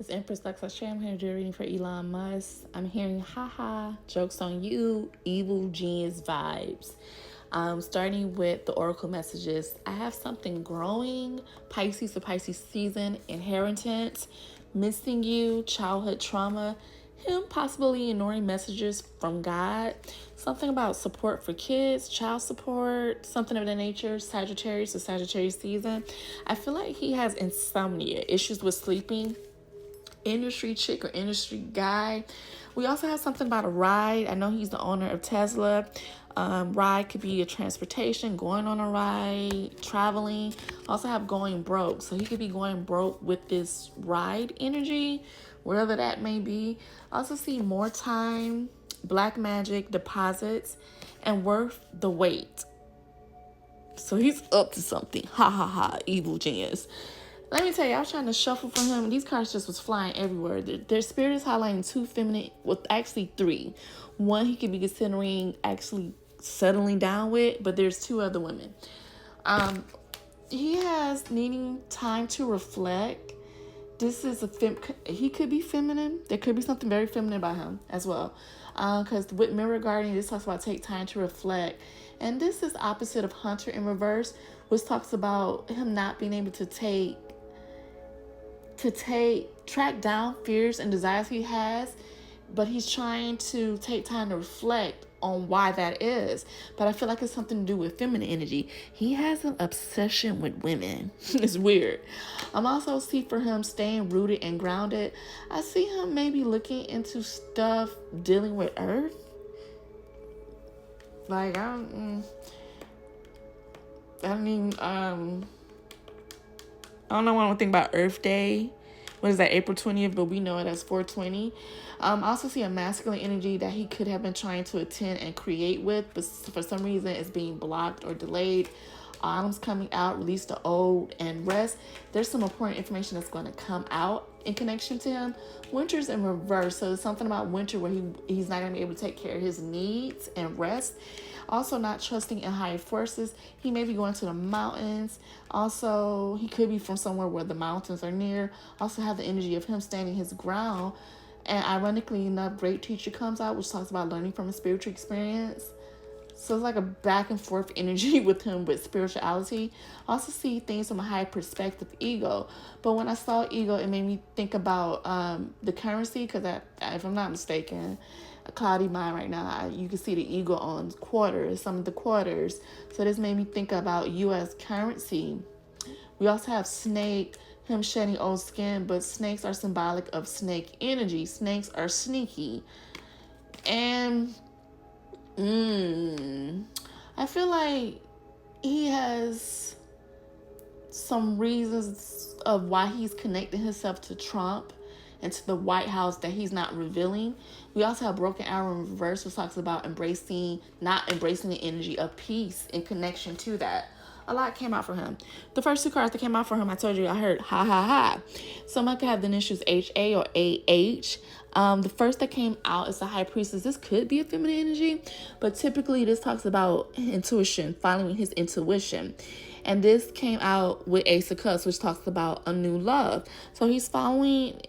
It's Empress LuxAse. I'm here to do a reading for Elon Musk. I'm hearing haha, jokes on you, evil genius vibes. Starting with the oracle messages. I have something growing, Pisces to Pisces season, inheritance, missing you, childhood trauma, him possibly ignoring messages from God, something about support for kids, child support, something of that nature, Sagittarius to Sagittarius season. I feel like he has insomnia, issues with sleeping, industry chick or industry guy. We also have something about a ride. I know he's the owner of Tesla. Ride could be a transportation, going on a ride, traveling. Also have going broke. So he could be going broke with this ride energy, wherever that may be. Also see more time, black magic, deposits, and worth the wait. So he's up to something. Ha ha ha, evil genius. Let me tell you, I was trying to shuffle for him, and these cards just was flying everywhere. Their spirit is highlighting two feminine, well, actually three. One he could be considering actually settling down with, but there's two other women. He has needing time to reflect. This is he could be feminine. There could be something very feminine about him as well. Because with mirror guardian, this talks about take time to reflect. And this is opposite of hunter in reverse, which talks about him not being able to track down fears and desires he has, but he's trying to take time to reflect on why that is. But I feel like it's something to do with feminine energy. He has an obsession with women. It's weird. I'm also see for him staying rooted and grounded. I see him maybe looking into stuff dealing with earth. Like I don't know what I think about Earth Day. What is that, April 20th? But we know it as 420. I also see a masculine energy that he could have been trying to attend and create with, but for some reason it's being blocked or delayed. Autumn's coming out, release the old, and rest. There's some important information that's going to come out in connection to him. Winter's in reverse, so there's something about winter where he's not going to be able to take care of his needs and rest. Also not trusting in higher forces. He may be going to the mountains. Also, he could be from somewhere where the mountains are near. Also have the energy of him standing his ground. And ironically enough, Great Teacher comes out, which talks about learning from a spiritual experience. So it's like a back and forth energy with him with spirituality. I also see things from a high perspective, ego. But when I saw ego, it made me think about the currency, because if I'm not mistaken, a cloudy mind right now, you can see the ego on quarters, some of the quarters. So this made me think about U.S. currency. We also have snake, him shedding old skin, but snakes are symbolic of snake energy. Snakes are sneaky. And I feel like he has some reasons of why he's connecting himself to Trump and to the White House that he's not revealing. We also have broken arrow in reverse, which talks about not embracing the energy of peace in connection to that. A lot came out for him. The first two cards that came out for him, I told you, I heard ha ha ha. Someone could have the initials HA or AH. The first that came out is the High Priestess. This could be a feminine energy, but typically this talks about intuition, following his intuition. And this came out with Ace of Cups, which talks about a new love. So he's following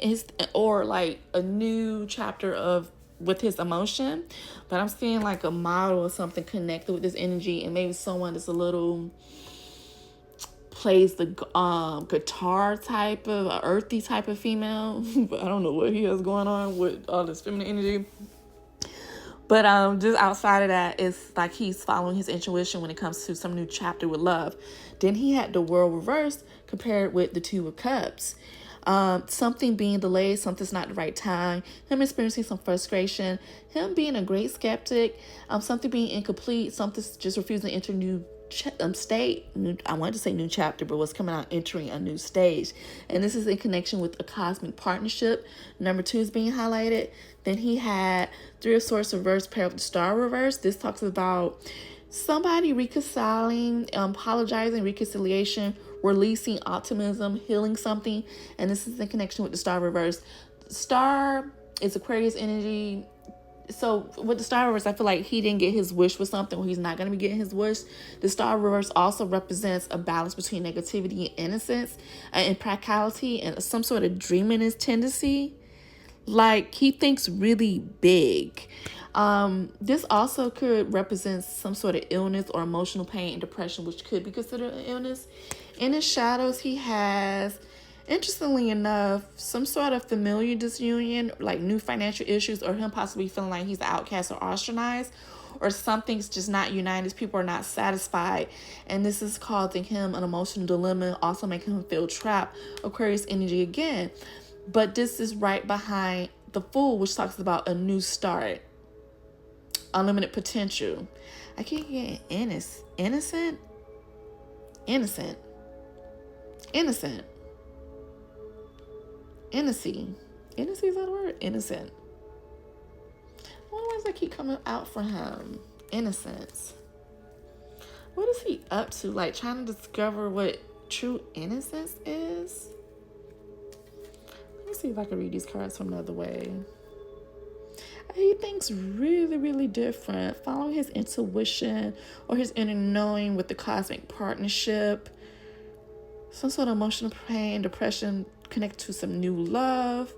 like a new chapter with his emotion. But I'm seeing like a model or something connected with this energy, and maybe someone that's a little plays the guitar type of earthy type of female. But I don't know what he has going on with all this feminine energy. But just outside of that, it's like he's following his intuition when it comes to some new chapter with love. Then he had the World reversed compared with the Two of Cups. Something being delayed, something's not the right time, him experiencing some frustration, him being a great skeptic, something being incomplete, something's just refusing to enter new state. I wanted to say new chapter, but what's coming out, entering a new stage. And this is in connection with a cosmic partnership. Number 2 is being highlighted. Then he had Three of Swords reverse paired with the Star reverse. This talks about somebody reconciling, apologizing, reconciliation, releasing optimism, healing something. And this is in connection with the Star reverse. Star is Aquarius energy. so with the Star Reverse, I feel like he didn't get his wish with something, or he's not going to be getting his wish. The Star Reverse also represents a balance between negativity and innocence, and practicality, and some sort of dreaminess tendency. Like, he thinks really big. This also could represent some sort of illness or emotional pain and depression, which could be considered an illness. In his shadows, he has, interestingly enough, some sort of familiar disunion, like new financial issues, or him possibly feeling like he's an outcast or ostracized, or something's just not united. His people are not satisfied, and this is causing him an emotional dilemma, also making him feel trapped. Aquarius energy again. But this is right behind the Fool, which talks about a new start, unlimited potential. I keep getting innocent. Innocent. Innocency. Innocency, is that a word? Innocent. Why does that keep coming out for him? Innocence. What is he up to? Like, trying to discover what true innocence is? Let me see if I can read these cards from another way. He thinks really, really different. Following his intuition or his inner knowing with the cosmic partnership. Some sort of emotional pain, depression connected to some new love.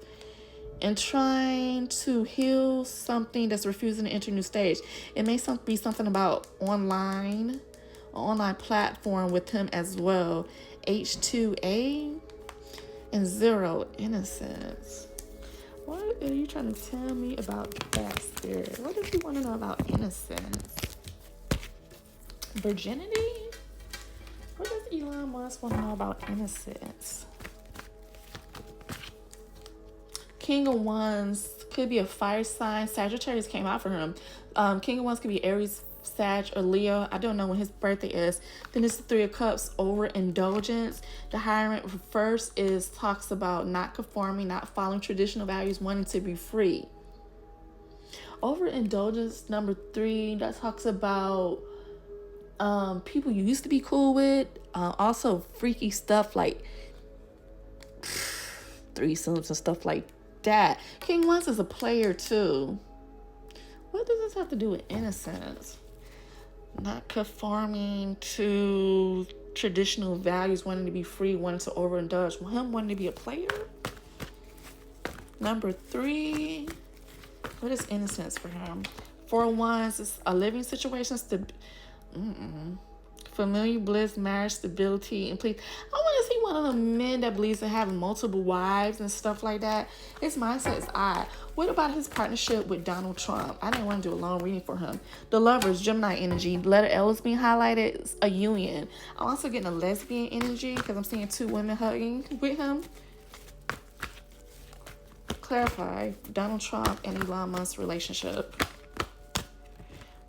And trying to heal something that's refusing to enter a new stage. It may be something about online platform with him as well. H2A and 0 innocence. What are you trying to tell me about that, Spirit? What does he want to know about innocence? Virginity? What does Elon Musk want to know about innocence? King of Wands could be a fire sign. Sagittarius came out for him. King of Wands could be Aries, Sag, or Leo. I don't know when his birthday is. Then it's the Three of Cups, overindulgence. The Hierophant first talks about not conforming, not following traditional values, wanting to be free. Overindulgence, number 3, that talks about people you used to be cool with. Also freaky stuff like threesomes and stuff like that. King Wands is a player too. What does this have to do with innocence? Not conforming to traditional values, wanting to be free, wanting to overindulge. Him wanting to be a player. Number 3. What is innocence for him? 4 of Wands is a living situation. Familiar bliss, marriage, stability, and please. I want to see one of the men that believes in having multiple wives and stuff like that. His mindset is odd. What about his partnership with Donald Trump? I didn't want to do a long reading for him. The Lovers, Gemini energy. Letter L is being highlighted. It's a union. I'm also getting a lesbian energy because I'm seeing 2 women hugging with him. Clarify Donald Trump and Elon Musk's relationship.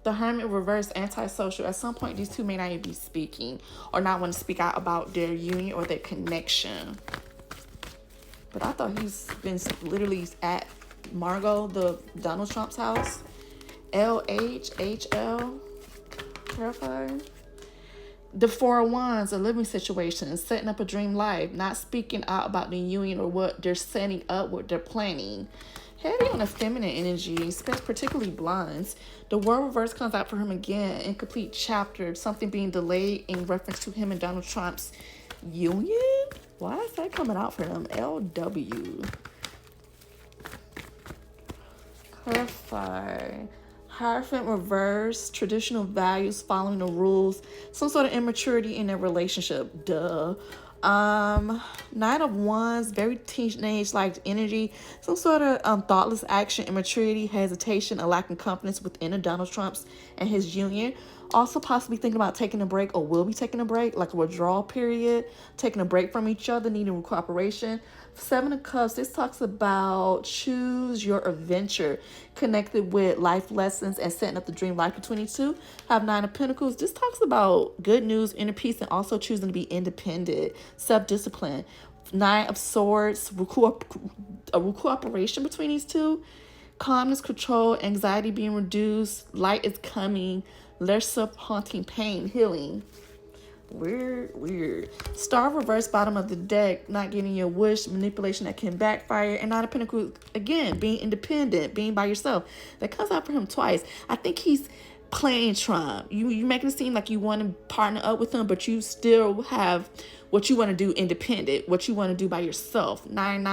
The Hermit reverse, antisocial. At some point, these 2 may not even be speaking or not want to speak out about their union or their connection. But I thought he's been literally at Margot, the Donald Trump's house. LHHL. Clarify. The 4 of Wands, a living situation, setting up a dream life, not speaking out about the union or what they're setting up, what they're planning. Heavy on the feminine energy, particularly blondes. The World reverse comes out for him again. Incomplete chapter, something being delayed in reference to him and Donald Trump's union. Why is that coming out for him? LW. Clarify. Hierophant reverse, traditional values, following the rules, some sort of immaturity in their relationship. Duh. Knight of Wands, very teenage-like energy, some sort of thoughtless action, immaturity, hesitation, a lack of confidence within Donald Trump's and his union. Also possibly thinking about taking a break, or will be taking a break, like a withdrawal period, taking a break from each other, needing cooperation. 7 of Cups, this talks about choose your adventure, connected with life lessons and setting up the dream life between you 2. Have 9 of Pentacles. This talks about good news, inner peace, and also choosing to be independent, self-discipline. 9 of Swords, a cooperation between these 2. Calmness, control, anxiety being reduced, light is coming, less of haunting pain, healing. Weird. Star reverse, bottom of the deck, not getting your wish, manipulation that can backfire, and Nine of Pentacles, again, being independent, being by yourself. That comes out for him twice. I think he's playing Trump. You making it seem like you want to partner up with him, but you still have what you want to do independent, what you want to do by yourself. 9-9.